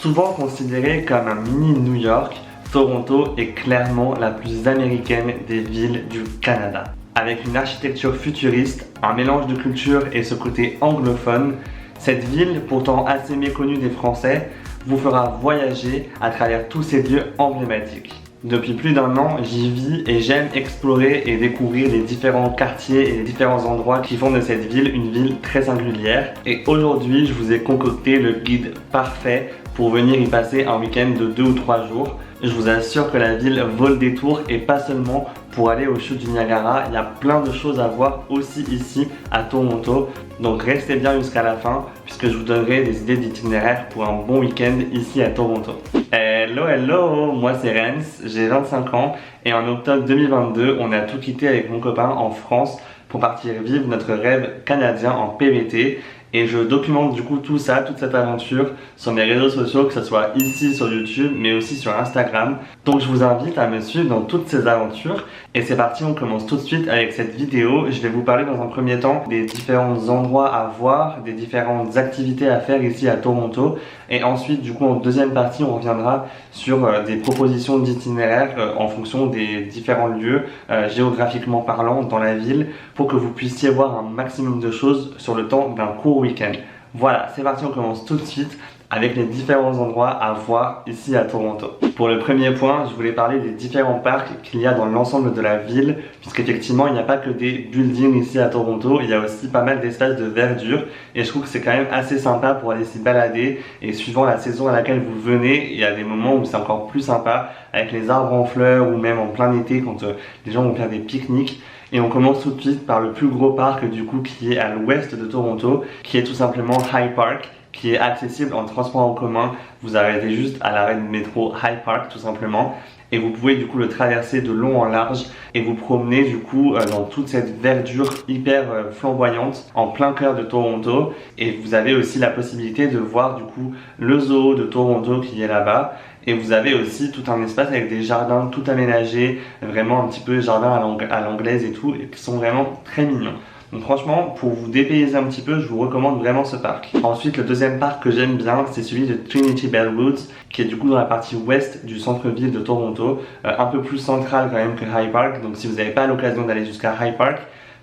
Souvent considérée comme un mini New York, Toronto est clairement la plus américaine des villes du Canada. Avec une architecture futuriste, un mélange de culture et ce côté anglophone, cette ville, pourtant assez méconnue des Français, vous fera voyager à travers tous ces lieux emblématiques. Depuis plus d'un an, j'y vis et j'aime explorer et découvrir les différents quartiers et les différents endroits qui font de cette ville une ville très singulière. Et aujourd'hui, je vous ai concocté le guide parfait pour venir y passer un week-end de 2 ou 3 jours. Je vous assure que la ville vaut le détour et pas seulement pour aller aux chutes du Niagara, il y a plein de choses à voir aussi ici à Toronto. Donc restez bien jusqu'à la fin puisque je vous donnerai des idées d'itinéraire pour un bon week-end ici à Toronto. Hello, moi c'est Rens, j'ai 25 ans et en octobre 2022, on a tout quitté avec mon copain en France pour partir vivre notre rêve canadien en PVT. Et je documente du coup tout ça, toute cette aventure sur mes réseaux sociaux, que ce soit ici sur YouTube, mais aussi sur Instagram. Donc je vous invite à me suivre dans toutes ces aventures. Et c'est parti, on commence tout de suite avec cette vidéo. Je vais vous parler dans un premier temps des différents endroits à voir, des différentes activités à faire ici à Toronto. Et ensuite, du coup, en deuxième partie, on reviendra sur des propositions d'itinéraire en fonction des différents lieux géographiquement parlant dans la ville pour que vous puissiez voir un maximum de choses sur le temps d'un court week-end. Voilà, c'est parti, on commence tout de suite avec les différents endroits à voir ici à Toronto. Pour le premier point, je voulais parler des différents parcs qu'il y a dans l'ensemble de la ville, puisqu'effectivement il n'y a pas que des buildings ici à Toronto, il y a aussi pas mal d'espaces de verdure et je trouve que c'est quand même assez sympa pour aller s'y balader. Et suivant la saison à laquelle vous venez, il y a des moments où c'est encore plus sympa avec les arbres en fleurs ou même en plein été quand les gens vont faire des pique-niques. Et on commence tout de suite par le plus gros parc du coup qui est à l'ouest de Toronto, qui est tout simplement High Park, qui est accessible en transport en commun. Vous arrêtez juste à l'arrêt de métro High Park tout simplement et vous pouvez du coup le traverser de long en large et vous promener du coup dans toute cette verdure hyper flamboyante en plein cœur de Toronto. Et vous avez aussi la possibilité de voir du coup le zoo de Toronto qui est là-bas. Et vous avez aussi tout un espace avec des jardins tout aménagés, vraiment un petit peu jardin à l'anglaise et tout, et qui sont vraiment très mignons. Donc franchement, pour vous dépayser un petit peu, je vous recommande vraiment ce parc. Ensuite, le deuxième parc que j'aime bien, c'est celui de Trinity Bellwoods, qui est du coup dans la partie ouest du centre-ville de Toronto, un peu plus central quand même que High Park. Donc si vous n'avez pas l'occasion d'aller jusqu'à High Park,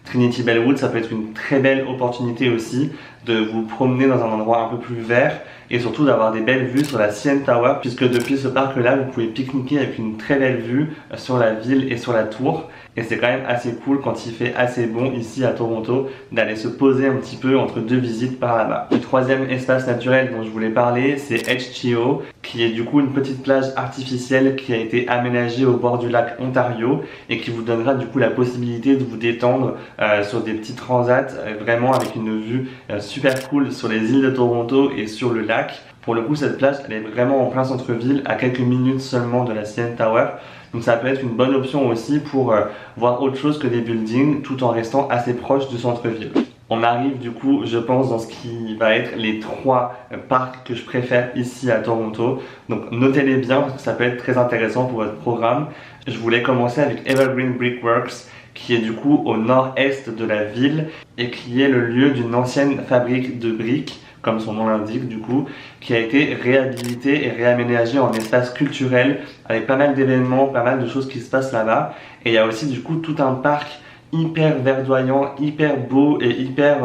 Trinity Bellwoods, ça peut être une très belle opportunité aussi de vous promener dans un endroit un peu plus vert et surtout d'avoir des belles vues sur la CN Tower, puisque depuis ce parc-là, vous pouvez pique-niquer avec une très belle vue sur la ville et sur la tour. Et c'est quand même assez cool quand il fait assez bon ici à Toronto d'aller se poser un petit peu entre deux visites par là-bas. Le troisième espace naturel dont je voulais parler, c'est H2O, qui est du coup une petite plage artificielle qui a été aménagée au bord du lac Ontario et qui vous donnera du coup la possibilité de vous détendre sur des petits transats, vraiment avec une vue super cool sur les îles de Toronto et sur le lac. Pour le coup, cette plage, elle est vraiment en plein centre-ville, à quelques minutes seulement de la CN Tower. Donc ça peut être une bonne option aussi pour voir autre chose que des buildings tout en restant assez proche du centre-ville. On arrive du coup, je pense, dans ce qui va être les 3 parcs que je préfère ici à Toronto. Donc notez-les bien parce que ça peut être très intéressant pour votre programme. Je voulais commencer avec Evergreen Brickworks, qui est du coup au nord-est de la ville et qui est le lieu d'une ancienne fabrique de briques, comme son nom l'indique du coup, qui a été réhabilité et réaménagé en espace culturel avec pas mal d'événements, pas mal de choses qui se passent là-bas. Et il y a aussi du coup tout un parc hyper verdoyant, hyper beau et hyper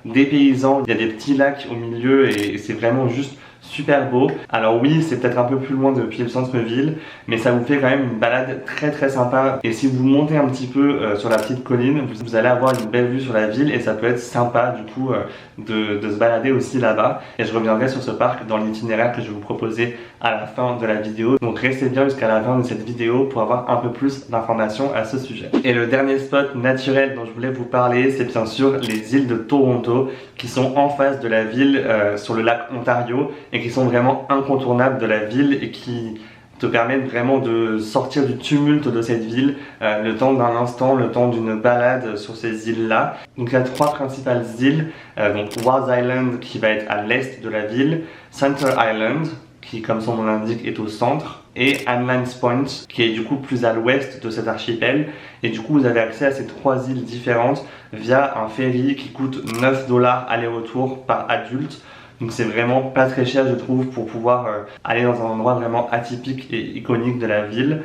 dépaysant. Il y a des petits lacs au milieu et c'est vraiment juste super beau. Alors oui, c'est peut-être un peu plus loin depuis le centre-ville, mais ça vous fait quand même une balade très très sympa. Et si vous montez un petit peu sur la petite colline, vous allez avoir une belle vue sur la ville et ça peut être sympa du coup de se balader aussi là-bas. Et je reviendrai sur ce parc dans l'itinéraire que je vais vous proposer à la fin de la vidéo. Donc restez bien jusqu'à la fin de cette vidéo pour avoir un peu plus d'informations à ce sujet. Et le dernier spot naturel dont je voulais vous parler, c'est bien sûr les îles de Toronto qui sont en face de la ville sur le lac Ontario et qui sont vraiment incontournables de la ville et qui te permettent vraiment de sortir du tumulte de cette ville le temps d'un instant, le temps d'une balade sur ces îles-là. Donc il y a 3 principales îles, donc Wars Island qui va être à l'est de la ville, Center Island qui comme son nom l'indique est au centre, et Anlines Point qui est du coup plus à l'ouest de cet archipel. Et du coup vous avez accès à ces 3 îles différentes via un ferry qui coûte 9 $ aller-retour par adulte. Donc c'est vraiment pas très cher je trouve pour pouvoir aller dans un endroit vraiment atypique et iconique de la ville.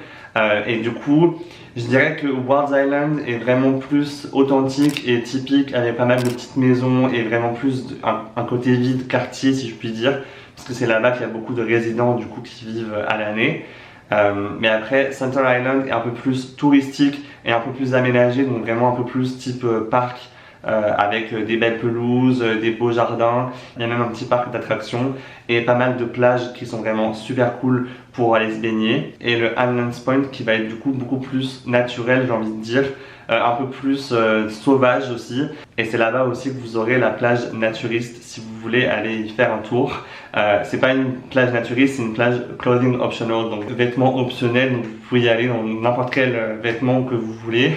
Et du coup, je dirais que Wards Island est vraiment plus authentique et typique avec pas mal de petites maisons et vraiment plus un côté vide quartier si je puis dire, parce que c'est là-bas qu'il y a beaucoup de résidents du coup qui vivent à l'année. Mais après, Center Island est un peu plus touristique et un peu plus aménagé, donc vraiment un peu plus type parc. Avec des belles pelouses, des beaux jardins, il y a même un petit parc d'attractions et pas mal de plages qui sont vraiment super cool pour aller se baigner. Et le Highlands Point qui va être du coup beaucoup plus naturel, j'ai envie de dire, un peu plus sauvage aussi. Et c'est là-bas aussi que vous aurez la plage naturiste si vous voulez aller y faire un tour. C'est pas une plage naturiste, c'est une plage clothing optional, donc vêtements optionnels, donc vous pouvez y aller dans n'importe quel vêtement que vous voulez.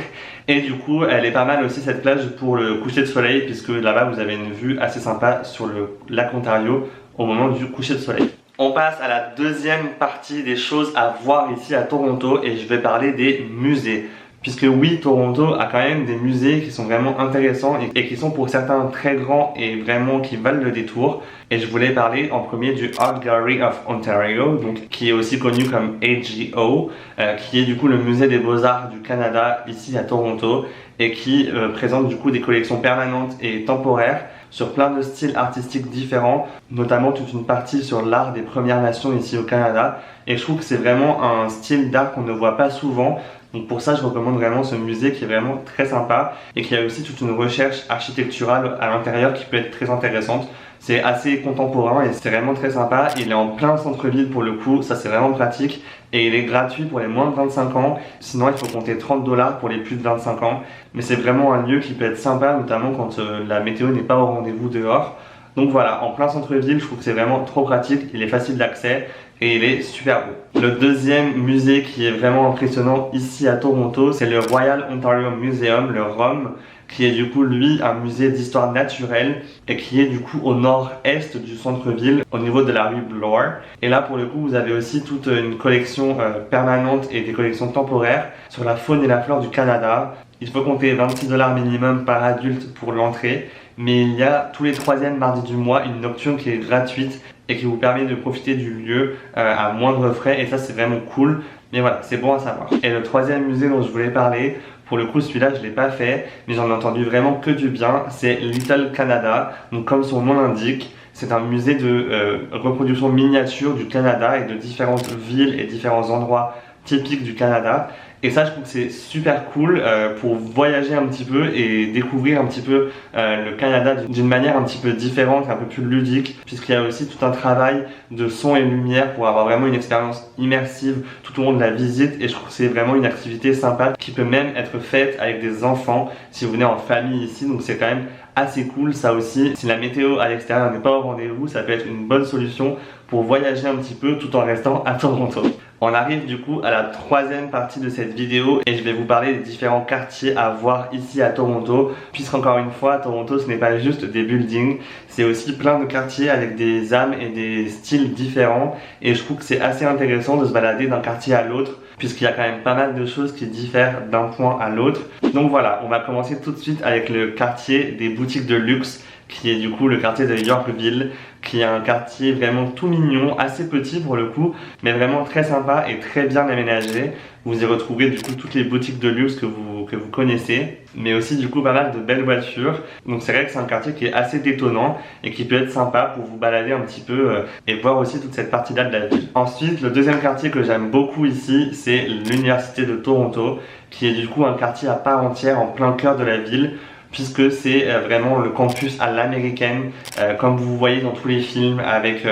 Et du coup, elle est pas mal aussi cette plage pour le coucher de soleil, puisque là-bas vous avez une vue assez sympa sur le lac Ontario au moment du coucher de soleil. On passe à la deuxième partie des choses à voir ici à Toronto et je vais parler des musées. Puisque oui, Toronto a quand même des musées qui sont vraiment intéressants et qui sont pour certains très grands et vraiment qui valent le détour. Et je voulais parler en premier du Art Gallery of Ontario, donc, qui est aussi connu comme AGO, qui est du coup le musée des beaux-arts du Canada ici à Toronto et qui présente du coup des collections permanentes et temporaires sur plein de styles artistiques différents, notamment toute une partie sur l'art des Premières Nations ici au Canada. Et je trouve que c'est vraiment un style d'art qu'on ne voit pas souvent. Donc pour ça, je recommande vraiment ce musée qui est vraiment très sympa et qui a aussi toute une recherche architecturale à l'intérieur qui peut être très intéressante. C'est assez contemporain et c'est vraiment très sympa. Il est en plein centre-ville pour le coup, ça c'est vraiment pratique. Et il est gratuit pour les moins de 25 ans. Sinon, il faut compter 30 $ pour les plus de 25 ans. Mais c'est vraiment un lieu qui peut être sympa, notamment quand la météo n'est pas au rendez-vous dehors. Donc voilà, en plein centre-ville, je trouve que c'est vraiment trop pratique. Il est facile d'accès et il est super beau. Le deuxième musée qui est vraiment impressionnant ici à Toronto, c'est le Royal Ontario Museum, le ROM, qui est du coup lui un musée d'histoire naturelle et qui est du coup au nord-est du centre-ville au niveau de la rue Bloor. Et là pour le coup vous avez aussi toute une collection permanente et des collections temporaires sur la faune et la flore du Canada. Il faut compter 26 $ minimum par adulte pour l'entrée, mais il y a tous les troisièmes mardis du mois une nocturne qui est gratuite et qui vous permet de profiter du lieu à moindre frais et ça c'est vraiment cool. Mais voilà, c'est bon à savoir. Et le troisième musée dont je voulais parler, pour le coup celui-là je ne l'ai pas fait, mais j'en ai entendu vraiment que du bien, c'est Little Canada. Donc comme son nom l'indique, c'est un musée de reproduction miniature du Canada et de différentes villes et différents endroits typiques du Canada. Et ça, je trouve que c'est super cool pour voyager un petit peu et découvrir un petit peu le Canada d'une manière un petit peu différente, un peu plus ludique, puisqu'il y a aussi tout un travail de son et lumière pour avoir vraiment une expérience immersive tout au long de la visite. Et je trouve que c'est vraiment une activité sympa qui peut même être faite avec des enfants si vous venez en famille ici. Donc c'est quand même assez cool ça aussi. Si la météo à l'extérieur n'est pas au rendez-vous, ça peut être une bonne solution pour voyager un petit peu tout en restant à Toronto. On arrive du coup à la troisième partie de cette vidéo et je vais vous parler des différents quartiers à voir ici à Toronto, puisqu'encore une fois Toronto ce n'est pas juste des buildings, c'est aussi plein de quartiers avec des âmes et des styles différents et je trouve que c'est assez intéressant de se balader d'un quartier à l'autre puisqu'il y a quand même pas mal de choses qui diffèrent d'un point à l'autre. Donc voilà, on va commencer tout de suite avec le quartier des boutiques de luxe qui est du coup le quartier de Yorkville, qui est un quartier vraiment tout mignon, assez petit pour le coup, mais vraiment très sympa et très bien aménagé. Vous y retrouverez du coup toutes les boutiques de luxe que vous connaissez, mais aussi du coup pas mal de belles voitures. Donc c'est vrai que c'est un quartier qui est assez détonnant et qui peut être sympa pour vous balader un petit peu et voir aussi toute cette partie-là de la ville. Ensuite, le deuxième quartier que j'aime beaucoup ici, c'est l'Université de Toronto, qui est du coup un quartier à part entière en plein cœur de la ville, puisque c'est vraiment le campus à l'américaine, comme vous voyez dans tous les films, avec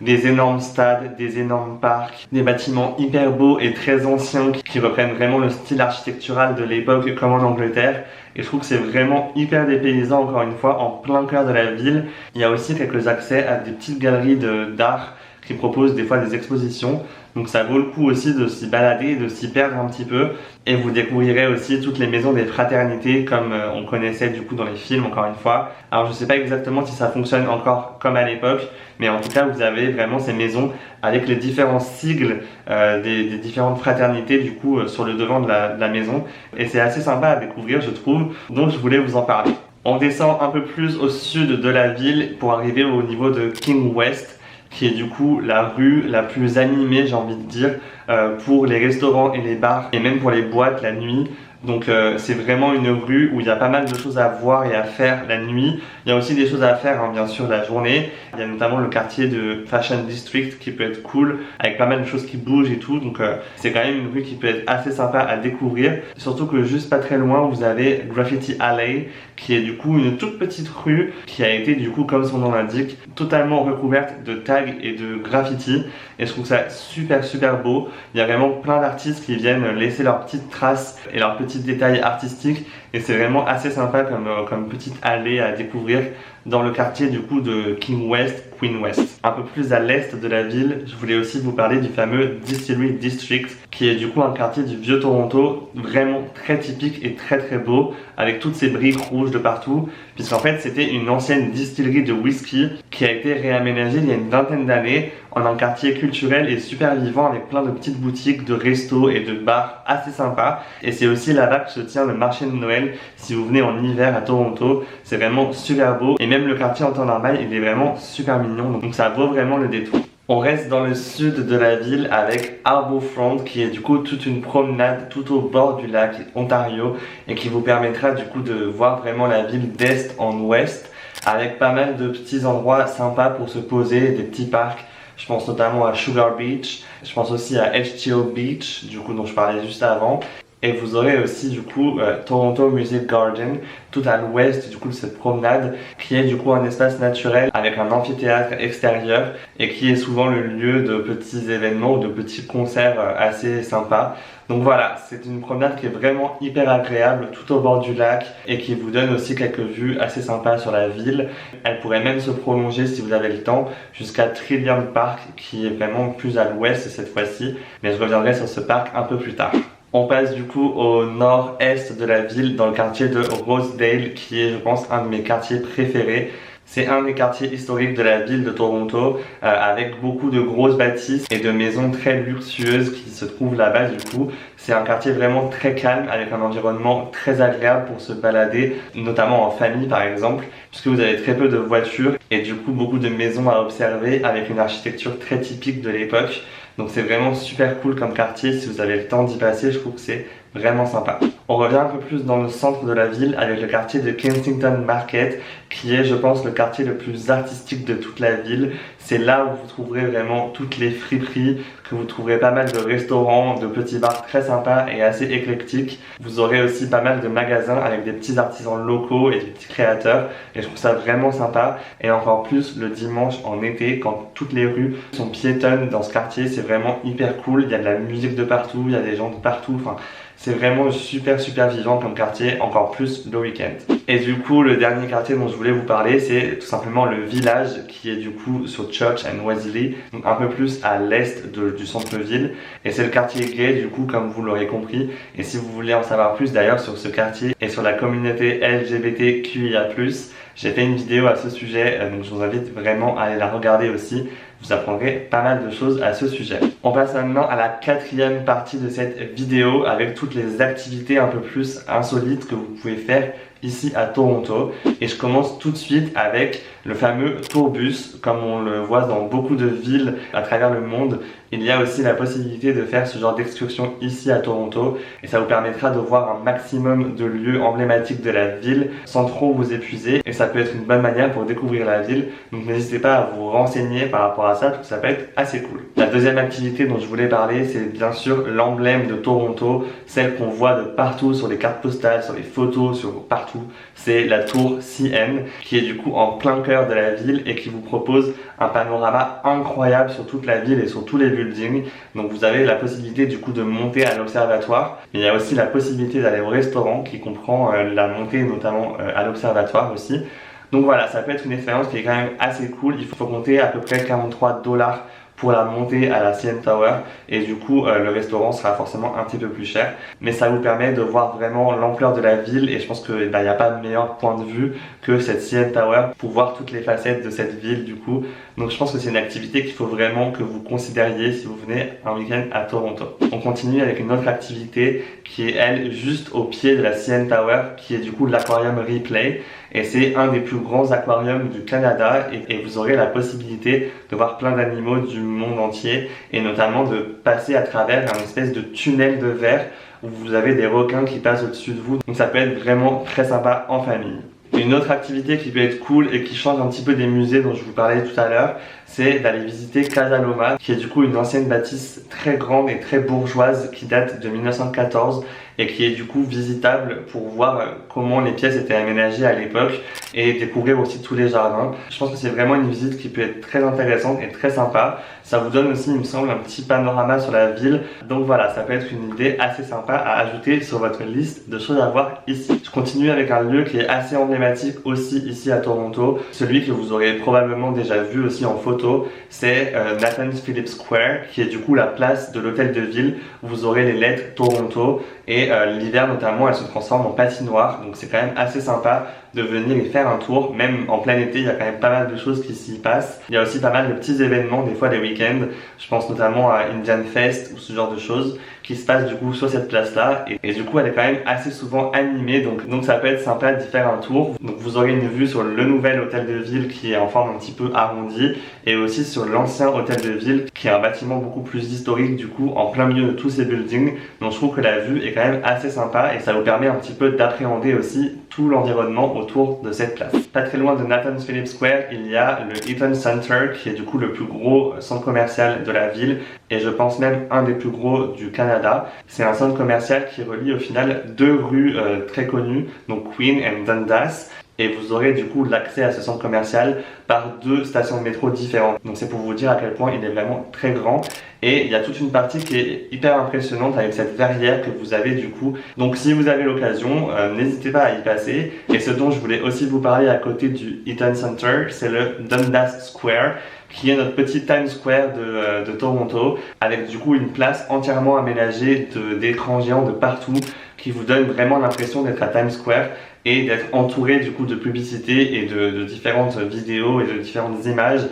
des énormes stades, des énormes parcs, des bâtiments hyper beaux et très anciens qui reprennent vraiment le style architectural de l'époque comme en Angleterre. Et je trouve que c'est vraiment hyper dépaysant encore une fois, en plein cœur de la ville. Il y a aussi quelques accès à des petites galeries d'art qui proposent des fois des expositions. Donc ça vaut le coup aussi de s'y balader et de s'y perdre un petit peu. Et vous découvrirez aussi toutes les maisons des fraternités comme on connaissait du coup dans les films encore une fois. Alors je sais pas exactement si ça fonctionne encore comme à l'époque, mais en tout cas vous avez vraiment ces maisons avec les différents sigles des différentes fraternités du coup sur le devant de la maison. Et c'est assez sympa à découvrir je trouve, donc je voulais vous en parler. On descend un peu plus au sud de la ville pour arriver au niveau de King West, qui est du coup la rue la plus animée, j'ai envie de dire, pour les restaurants et les bars, et même pour les boîtes la nuit. Donc c'est vraiment une rue où il y a pas mal de choses à voir et à faire la nuit. Il y a aussi des choses à faire, hein, bien sûr, la journée. Il y a notamment le quartier de Fashion District qui peut être cool, avec pas mal de choses qui bougent et tout. Donc c'est quand même une rue qui peut être assez sympa à découvrir. Surtout que juste pas très loin, vous avez Graffiti Alley, qui est du coup une toute petite rue qui a été du coup, comme son nom l'indique, totalement recouverte de tags et de graffiti. Et je trouve ça super beau. Il y a vraiment plein d'artistes qui viennent laisser leurs petites traces et leurs petits détails artistiques, et c'est vraiment assez sympa comme petite allée à découvrir dans le quartier du coup de King West, Queen West. Un peu plus à l'est de la ville, je voulais aussi vous parler du fameux Distillery District, qui est du coup un quartier du vieux Toronto, vraiment très typique et très beau, avec toutes ces briques rouges de partout, puisqu'en fait c'était une ancienne distillerie de whisky qui a été réaménagée il y a une vingtaine d'années en un quartier culturel et super vivant, avec plein de petites boutiques, de restos et de bars assez sympas. Et c'est aussi là-bas que se tient le marché de Noël si vous venez en hiver à Toronto. C'est vraiment super beau, et même le quartier en temps normal il est vraiment super mignon, donc ça vaut vraiment le détour. On reste dans le sud de la ville avec Harbourfront, qui est du coup toute une promenade tout au bord du lac Ontario, et qui vous permettra du coup de voir vraiment la ville d'est en ouest, avec pas mal de petits endroits sympas pour se poser, des petits parcs. Je pense notamment à Sugar Beach, je pense aussi à H2O Beach, du coup dont je parlais juste avant. Et vous aurez aussi du coup Toronto Music Garden, tout à l'ouest du coup de cette promenade, qui est du coup un espace naturel avec un amphithéâtre extérieur, et qui est souvent le lieu de petits événements ou de petits concerts assez sympas. Donc voilà, c'est une promenade qui est vraiment hyper agréable tout au bord du lac, et qui vous donne aussi quelques vues assez sympas sur la ville. Elle pourrait même se prolonger, si vous avez le temps, jusqu'à Trillium Park, qui est vraiment plus à l'ouest cette fois-ci, mais je reviendrai sur ce parc un peu plus tard. On passe du coup au nord-est de la ville, dans le quartier de Rosedale, qui est, je pense, un de mes quartiers préférés. C'est un des quartiers historiques de la ville de Toronto, avec beaucoup de grosses bâtisses et de maisons très luxueuses qui se trouvent là-bas du coup. C'est un quartier vraiment très calme, avec un environnement très agréable pour se balader, notamment en famille par exemple, puisque vous avez très peu de voitures et du coup beaucoup de maisons à observer, avec une architecture très typique de l'époque. Donc c'est vraiment super cool comme quartier. Si vous avez le temps d'y passer, je trouve que c'est vraiment sympa. On revient un peu plus dans le centre de la ville avec le quartier de Kensington Market, qui est, je pense, le quartier le plus artistique de toute la ville. C'est là où vous trouverez vraiment toutes les friperies, que vous trouverez pas mal de restaurants, de petits bars très sympas et assez éclectiques. Vous aurez aussi pas mal de magasins avec des petits artisans locaux et des petits créateurs, et je trouve ça vraiment sympa. Et encore plus le dimanche en été, quand toutes les rues sont piétonnes dans ce quartier, c'est vraiment hyper cool. Il y a de la musique de partout, il y a des gens de partout, enfin c'est vraiment super vivant comme quartier, encore plus le week-end. Et du coup, le dernier quartier dont je voulais vous parler, c'est tout simplement le village, qui est du coup sur Church and Wesley, donc un peu plus à l'est du centre-ville. Et c'est le quartier gay du coup, comme vous l'aurez compris. Et si vous voulez en savoir plus d'ailleurs sur ce quartier et sur la communauté LGBTQIA+, j'ai fait une vidéo à ce sujet, donc je vous invite vraiment à aller la regarder aussi. Vous apprendrez pas mal de choses à ce sujet. On passe maintenant à la quatrième partie de cette vidéo, avec toutes les activités un peu plus insolites que vous pouvez faire ici à Toronto. Et je commence tout de suite avec le fameux tourbus, comme on le voit dans beaucoup de villes à travers le monde. Il y a aussi la possibilité de faire ce genre d'excursion ici à Toronto, et ça vous permettra de voir un maximum de lieux emblématiques de la ville sans trop vous épuiser, et ça peut être une bonne manière pour découvrir la ville. Donc n'hésitez pas à vous renseigner par rapport à ça, parce que ça peut être assez cool. La deuxième activité dont je voulais parler, c'est bien sûr l'emblème de Toronto, celle qu'on voit de partout sur les cartes postales, sur les photos, sur partout. C'est la tour CN, qui est du coup en plein cœur de la ville et qui vous propose un panorama incroyable sur toute la ville et sur tous les buildings. Donc vous avez la possibilité du coup de monter à l'observatoire, mais il y a aussi la possibilité d'aller au restaurant, qui comprend la montée notamment à l'observatoire aussi. Donc voilà, ça peut être une expérience qui est quand même assez cool. Il faut compter à peu près 43 $ pour la montée à la CN Tower, et du coup le restaurant sera forcément un petit peu plus cher, mais ça vous permet de voir vraiment l'ampleur de la ville, et je pense qu'il n'y a pas de meilleur point de vue que cette CN Tower pour voir toutes les facettes de cette ville du coup. Donc je pense que c'est une activité qu'il faut vraiment que vous considériez si vous venez un week-end à Toronto. On continue avec une autre activité qui est elle juste au pied de la CN Tower, qui est du coup l'aquarium Ripley. Et c'est un des plus grands aquariums du Canada et vous aurez la possibilité de voir plein d'animaux du monde entier et notamment de passer à travers un espèce de tunnel de verre où vous avez des requins qui passent au-dessus de vous. Donc ça peut être vraiment très sympa en famille. Une autre activité qui peut être cool et qui change un petit peu des musées dont je vous parlais tout à l'heure, c'est d'aller visiter Casa Loma, qui est du coup une ancienne bâtisse très grande et très bourgeoise qui date de 1914 et qui est du coup visitable pour voir comment les pièces étaient aménagées à l'époque et découvrir aussi tous les jardins. Je pense que c'est vraiment une visite qui peut être très intéressante et très sympa. Ça vous donne aussi, il me semble, un petit panorama sur la ville. Donc voilà, ça peut être une idée assez sympa à ajouter sur votre liste de choses à voir ici. Je continue avec un lieu qui est assez emblématique aussi ici à Toronto. Celui que vous aurez probablement déjà vu aussi en photo, c'est Nathan Phillips Square, qui est du coup la place de l'hôtel de ville où vous aurez les lettres Toronto. Et l'hiver notamment, elle se transforme en patinoire. Donc c'est quand même assez sympa de venir y faire un tour. Même en plein été, il y a quand même pas mal de choses qui s'y passent. Il y a aussi pas mal de petits événements, des fois les week-ends. Je pense notamment à Indian Fest ou ce genre de choses qui se passent du coup sur cette place-là. Et du coup, elle est quand même assez souvent animée. Donc ça peut être sympa d'y faire un tour. Donc vous aurez une vue sur le nouvel hôtel de ville qui est en forme un petit peu arrondie. Et aussi sur l'ancien hôtel de ville qui est un bâtiment beaucoup plus historique du coup en plein milieu de tous ces buildings. Donc je trouve que la vue est quand même assez sympa et ça vous permet un petit peu d'appréhender aussi tout l'environnement autour de cette place. Pas très loin de Nathan Phillips Square, il y a le Eaton Center qui est du coup le plus gros centre commercial de la ville et je pense même un des plus gros du Canada. C'est un centre commercial qui relie au final deux rues très connues, donc Queen et Dundas. Et vous aurez du coup l'accès à ce centre commercial par deux stations de métro différentes. Donc c'est pour vous dire à quel point il est vraiment très grand. Et il y a toute une partie qui est hyper impressionnante avec cette verrière que vous avez du coup. Donc si vous avez l'occasion, n'hésitez pas à y passer. Et ce dont je voulais aussi vous parler à côté du Eaton Center, c'est le Dundas Square, qui est notre petit Times Square de Toronto, avec du coup une place entièrement aménagée d'écrans géants de partout, qui vous donne vraiment l'impression d'être à Times Square et d'être entouré du coup de publicités et de différentes vidéos et de différentes images.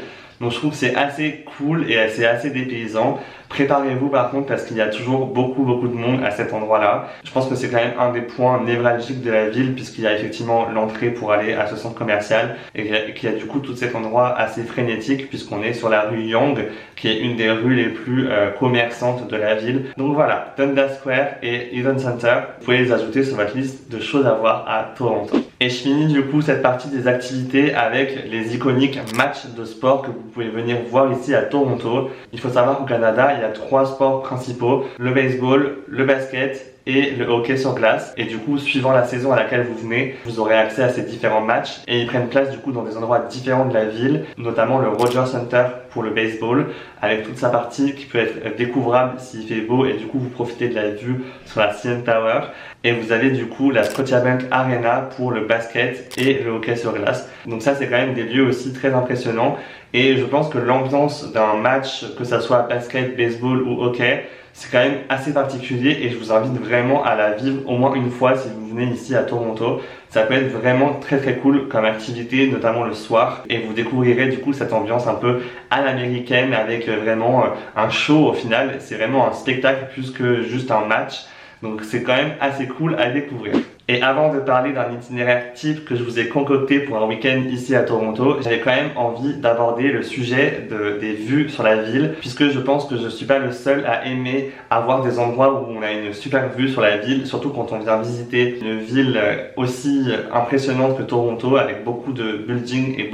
Donc je trouve que c'est assez cool et c'est assez dépaysant. Préparez-vous par contre parce qu'il y a toujours beaucoup de monde à cet endroit-là. Je pense que c'est quand même un des points névralgiques de la ville puisqu'il y a effectivement l'entrée pour aller à ce centre commercial et qu'il y a du coup tout cet endroit assez frénétique puisqu'on est sur la rue Yonge qui est une des rues les plus commerçantes de la ville. Donc voilà, Dundas Square et Eaton Center, vous pouvez les ajouter sur votre liste de choses à voir à Toronto. Et je finis du coup cette partie des activités avec les iconiques matchs de sport que vous pouvez venir voir ici à Toronto. Il faut savoir qu'au Canada, il y a trois sports principaux, le baseball, le basket et le hockey sur glace. Et du coup, suivant la saison à laquelle vous venez, vous aurez accès à ces différents matchs et ils prennent place du coup dans des endroits différents de la ville, notamment le Rogers Center pour le baseball, avec toute sa partie qui peut être découvrable s'il fait beau et du coup vous profitez de la vue sur la CN Tower. Et vous avez du coup la Scotiabank Arena pour le basket et le hockey sur glace. Donc ça c'est quand même des lieux aussi très impressionnants et je pense que l'ambiance d'un match, que ça soit basket, baseball ou hockey, c'est quand même assez particulier et je vous invite vraiment à la vivre au moins une fois si vous venez ici à Toronto. Ça peut être vraiment très cool comme activité, notamment le soir, et vous découvrirez du coup cette ambiance un peu à l'américaine avec vraiment un show au final. C'est vraiment un spectacle plus que juste un match. Donc c'est quand même assez cool à découvrir. Et avant de parler d'un itinéraire type que je vous ai concocté pour un week-end ici à Toronto, j'avais quand même envie d'aborder le sujet des vues sur la ville, puisque je pense que je ne suis pas le seul à aimer avoir des endroits où on a une super vue sur la ville, surtout quand on vient visiter une ville aussi impressionnante que Toronto, avec beaucoup de buildings et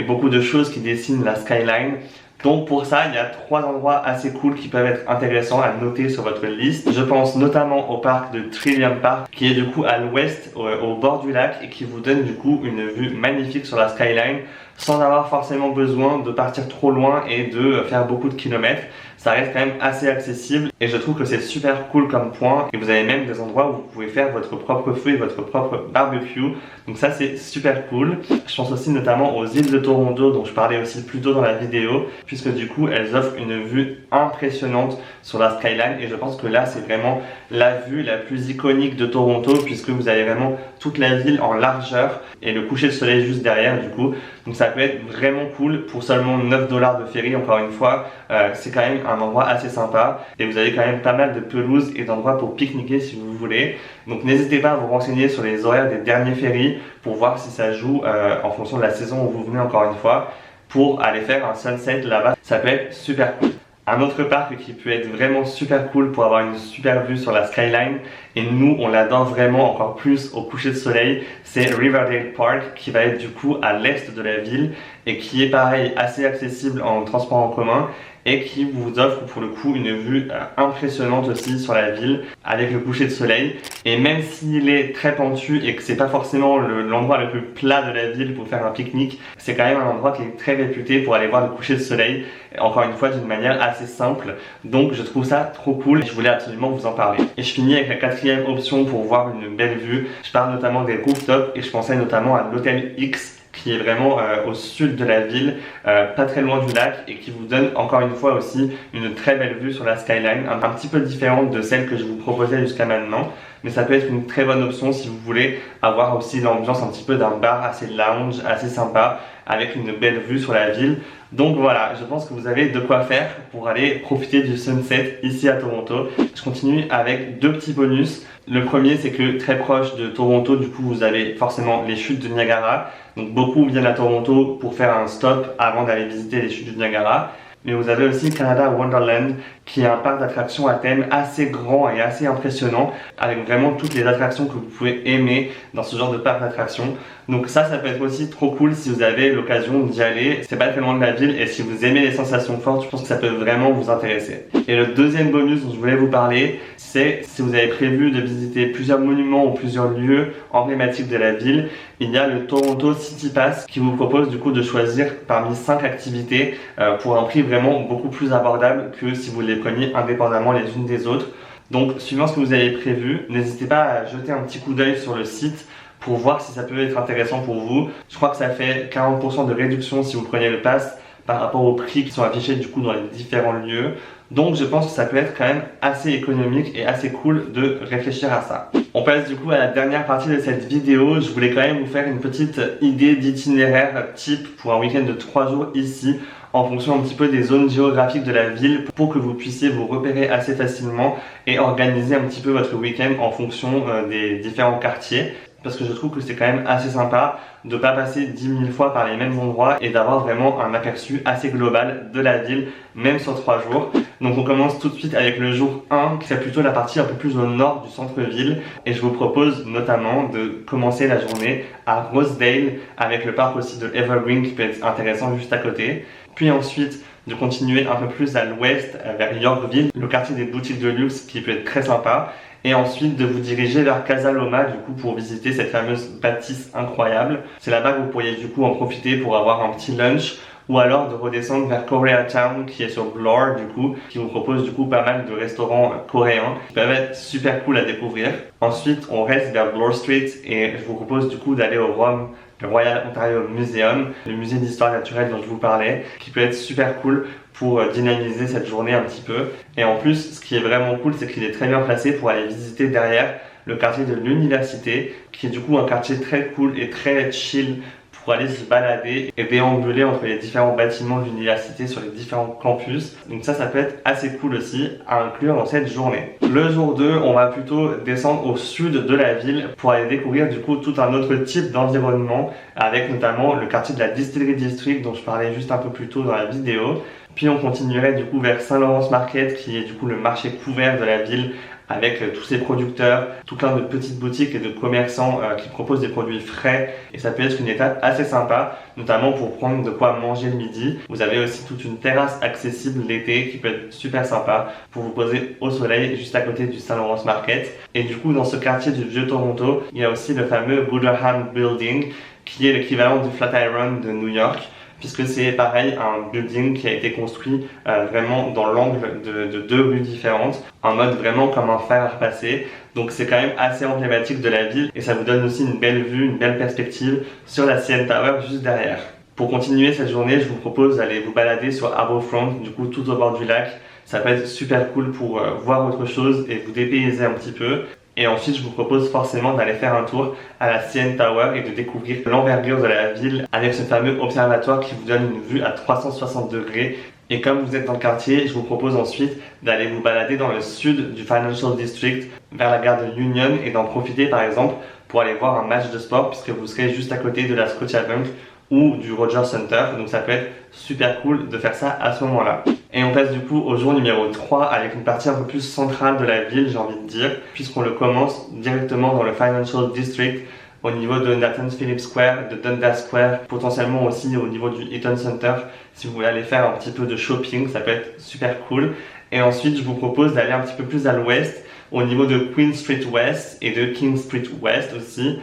beaucoup de choses qui dessinent la skyline. Donc pour ça, il y a trois endroits assez cool qui peuvent être intéressants à noter sur votre liste. Je pense notamment au parc de Trillium Park qui est du coup à l'ouest, au bord du lac et qui vous donne du coup une vue magnifique sur la skyline. sans avoir forcément besoin de partir trop loin et de faire beaucoup de kilomètres. Ça reste quand même assez accessible et je trouve que c'est super cool comme point. Et vous avez même des endroits où vous pouvez faire votre propre feu et votre propre barbecue. Donc ça c'est super cool. Je pense aussi notamment aux îles de Toronto dont je parlais aussi plus tôt dans la vidéo, puisque du coup elles offrent une vue impressionnante sur la skyline et je pense que là c'est vraiment la vue la plus iconique de Toronto, puisque vous avez vraiment toute la ville en largeur et le coucher de soleil juste derrière du coup. Donc ça peut être vraiment cool pour seulement 9 $ de ferry. Encore une fois, c'est quand même un endroit assez sympa et vous avez quand même pas mal de pelouses et d'endroits pour pique-niquer si vous voulez. Donc n'hésitez pas à vous renseigner sur les horaires des derniers ferries pour voir si ça joue en fonction de la saison où vous venez, encore une fois, pour aller faire un sunset là-bas. Ça peut être super cool. Un autre parc qui peut être vraiment super cool pour avoir une super vue sur la skyline, et nous on l'adore vraiment encore plus au coucher de soleil, c'est Riverdale Park, qui va être du coup à l'est de la ville et qui est pareil assez accessible en transport en commun et qui vous offre pour le coup une vue impressionnante aussi sur la ville avec le coucher de soleil. Et même s'il est très pentu et que c'est pas forcément l'endroit le plus plat de la ville pour faire un pique-nique, c'est quand même un endroit qui est très réputé pour aller voir le coucher de soleil, encore une fois d'une manière assez simple. Donc je trouve ça trop cool et je voulais absolument vous en parler. Et je finis avec la quatrième option pour voir une belle vue. Je parle notamment des rooftops et je pensais notamment à l'hôtel X, qui est vraiment au sud de la ville, pas très loin du lac, et qui vous donne encore une fois aussi une très belle vue sur la skyline, un petit peu différente de celle que je vous proposais jusqu'à maintenant, mais ça peut être une très bonne option si vous voulez avoir aussi l'ambiance un petit peu d'un bar assez lounge, assez sympa, avec une belle vue sur la ville. Donc voilà, je pense que vous avez de quoi faire pour aller profiter du sunset ici à Toronto. Je continue avec deux petits bonus. Le premier, c'est que très proche de Toronto, du coup, vous avez forcément les chutes de Niagara. Donc beaucoup viennent à Toronto pour faire un stop avant d'aller visiter les chutes du Niagara. Mais vous avez aussi Canada Wonderland, qui est un parc d'attractions à thème assez grand et assez impressionnant, avec vraiment toutes les attractions que vous pouvez aimer dans ce genre de parc d'attractions. Donc ça peut être aussi trop cool si vous avez l'occasion d'y aller. C'est pas très loin de la ville et si vous aimez les sensations fortes, je pense que ça peut vraiment vous intéresser. Et le deuxième bonus dont je voulais vous parler, c'est si vous avez prévu de visiter plusieurs monuments ou plusieurs lieux emblématiques de la ville, il y a le Toronto City Pass qui vous propose du coup de choisir parmi 5 activités pour un prix vraiment beaucoup plus abordable que si vous les preniez indépendamment les unes des autres. Donc suivant ce que vous avez prévu, n'hésitez pas à jeter un petit coup d'œil sur le site pour voir si ça peut être intéressant pour vous. Je crois que ça fait 40% de réduction si vous prenez le pass par rapport aux prix qui sont affichés du coup dans les différents lieux. Donc je pense que ça peut être quand même assez économique et assez cool de réfléchir à ça. On passe du coup à la dernière partie de cette vidéo. Je voulais quand même vous faire une petite idée d'itinéraire type pour un week-end de 3 jours ici, en fonction un petit peu des zones géographiques de la ville, pour que vous puissiez vous repérer assez facilement et organiser un petit peu votre week-end en fonction des différents quartiers. Parce que je trouve que c'est quand même assez sympa de ne pas passer 10 000 fois par les mêmes endroits et d'avoir vraiment un aperçu assez global de la ville, même sur 3 jours. Donc on commence tout de suite avec le jour 1, qui est plutôt la partie un peu plus au nord du centre-ville. Et je vous propose notamment de commencer la journée à Rosedale, avec le parc aussi de Evergreen qui peut être intéressant juste à côté. Puis ensuite de continuer un peu plus à l'ouest vers Yorkville, le quartier des boutiques de luxe qui peut être très sympa. Et ensuite de vous diriger vers Casa Loma du coup pour visiter cette fameuse bâtisse incroyable. C'est là-bas que vous pourriez du coup en profiter pour avoir un petit lunch, ou alors de redescendre vers Koreatown qui est sur Bloor du coup, qui vous propose du coup pas mal de restaurants coréens qui peuvent être super cool à découvrir. Ensuite on reste vers Bloor Street et je vous propose du coup d'aller au ROM, le Royal Ontario Museum, le musée d'histoire naturelle dont je vous parlais, qui peut être super cool pour dynamiser cette journée un petit peu. Et en plus, ce qui est vraiment cool, c'est qu'il est très bien placé pour aller visiter derrière le quartier de l'université, qui est du coup un quartier très cool et très chill pour aller se balader et déambuler entre les différents bâtiments de l'université sur les différents campus. Donc ça peut être assez cool aussi à inclure dans cette journée. Le jour 2, on va plutôt descendre au sud de la ville pour aller découvrir du coup tout un autre type d'environnement, avec notamment le quartier de la Distillery District dont je parlais juste un peu plus tôt dans la vidéo. Puis on continuerait du coup vers Saint-Laurent Market, qui est du coup le marché couvert de la ville, avec tous ces producteurs, tout plein de petites boutiques et de commerçants qui proposent des produits frais, et ça peut être une étape assez sympa, notamment pour prendre de quoi manger le midi. Vous avez aussi toute une terrasse accessible l'été qui peut être super sympa pour vous poser au soleil juste à côté du Saint-Laurent Market. Et du coup dans ce quartier du Vieux Toronto, il y a aussi le fameux Gooderham Building qui est l'équivalent du Flatiron de New York, puisque c'est pareil un building qui a été construit vraiment dans l'angle de deux rues différentes, en mode vraiment comme un fer à repasser. Donc c'est quand même assez emblématique de la ville et ça vous donne aussi une belle vue, une belle perspective sur la CN Tower juste derrière. Pour continuer cette journée, je vous propose d'aller vous balader sur Harbourfront, du coup tout au bord du lac. Ça peut être super cool pour voir autre chose et vous dépayser un petit peu. Et ensuite, je vous propose forcément d'aller faire un tour à la CN Tower et de découvrir l'envergure de la ville avec ce fameux observatoire qui vous donne une vue à 360 degrés. Et comme vous êtes dans le quartier, je vous propose ensuite d'aller vous balader dans le sud du Financial District vers la gare de Union et d'en profiter par exemple pour aller voir un match de sport puisque vous serez juste à côté de la Scotiabank ou du Rogers Center, donc ça peut être super cool de faire ça à ce moment-là. Et on passe du coup au jour numéro 3 avec une partie un peu plus centrale de la ville, j'ai envie de dire, puisqu'on le commence directement dans le Financial District au niveau de Nathan Phillips Square, de Dundas Square, potentiellement aussi au niveau du Eaton Center si vous voulez aller faire un petit peu de shopping, ça peut être super cool. Et ensuite je vous propose d'aller un petit peu plus à l'ouest au niveau de Queen Street West et de King Street West aussi,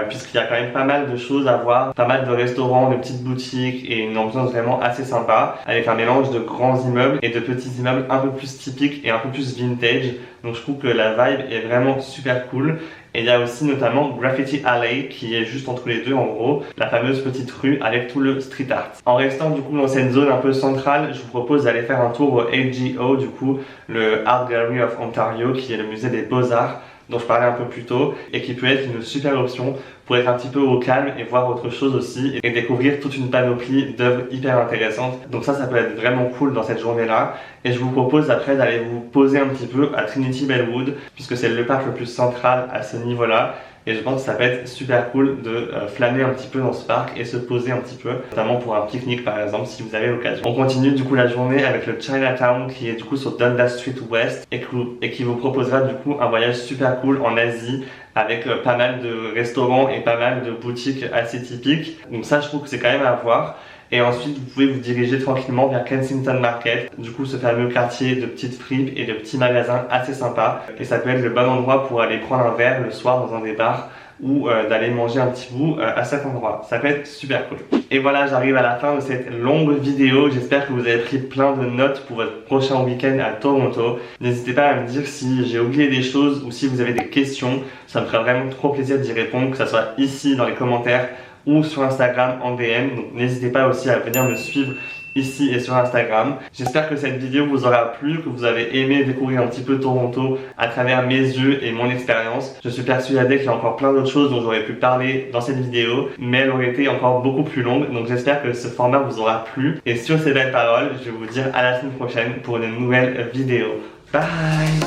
puisqu'il y a quand même pas mal de choses à voir, pas mal de restaurants, de petites boutiques et une ambiance vraiment assez sympa avec un mélange de grands immeubles et de petits immeubles un peu plus typiques et un peu plus vintage. Donc je trouve que la vibe est vraiment super cool. Et il y a aussi notamment Graffiti Alley qui est juste entre les deux en gros, la fameuse petite rue avec tout le street art. En restant du coup dans cette zone un peu centrale, je vous propose d'aller faire un tour au AGO, du coup le Art Gallery of Ontario qui est le musée des beaux-arts dont je parlais un peu plus tôt et qui peut être une super option pour être un petit peu au calme et voir autre chose aussi et découvrir toute une panoplie d'œuvres hyper intéressantes. Donc ça peut être vraiment cool dans cette journée-là. Et je vous propose après d'aller vous poser un petit peu à Trinity Bellwood puisque c'est le parc le plus central à ce niveau-là. Et je pense que ça peut être super cool de flâner un petit peu dans ce parc et se poser un petit peu, notamment pour un pique-nique par exemple si vous avez l'occasion. On continue du coup la journée avec le Chinatown qui est du coup sur Dundas Street West et qui vous proposera du coup un voyage super cool en Asie avec pas mal de restaurants et pas mal de boutiques assez typiques. Donc ça je trouve que c'est quand même à voir. Et ensuite vous pouvez vous diriger tranquillement vers Kensington Market, du coup ce fameux quartier de petites fripes et de petits magasins assez sympas. Et ça peut être le bon endroit pour aller prendre un verre le soir dans un des bars ou d'aller manger un petit bout à cet endroit. Ça peut être super cool. Et voilà, j'arrive à la fin de cette longue vidéo. J'espère que vous avez pris plein de notes pour votre prochain week-end à Toronto. N'hésitez pas à me dire si j'ai oublié des choses ou si vous avez des questions. Ça me ferait vraiment trop plaisir d'y répondre, que ce soit ici dans les commentaires ou sur Instagram en DM. Donc n'hésitez pas aussi à venir me suivre ici et sur Instagram. J'espère que cette vidéo vous aura plu, que vous avez aimé découvrir un petit peu Toronto à travers mes yeux et mon expérience. Je suis persuadé qu'il y a encore plein d'autres choses dont j'aurais pu parler dans cette vidéo, mais elle aurait été encore beaucoup plus longue. Donc j'espère que ce format vous aura plu. Et sur ces belles paroles, je vais vous dire à la semaine prochaine pour une nouvelle vidéo. Bye!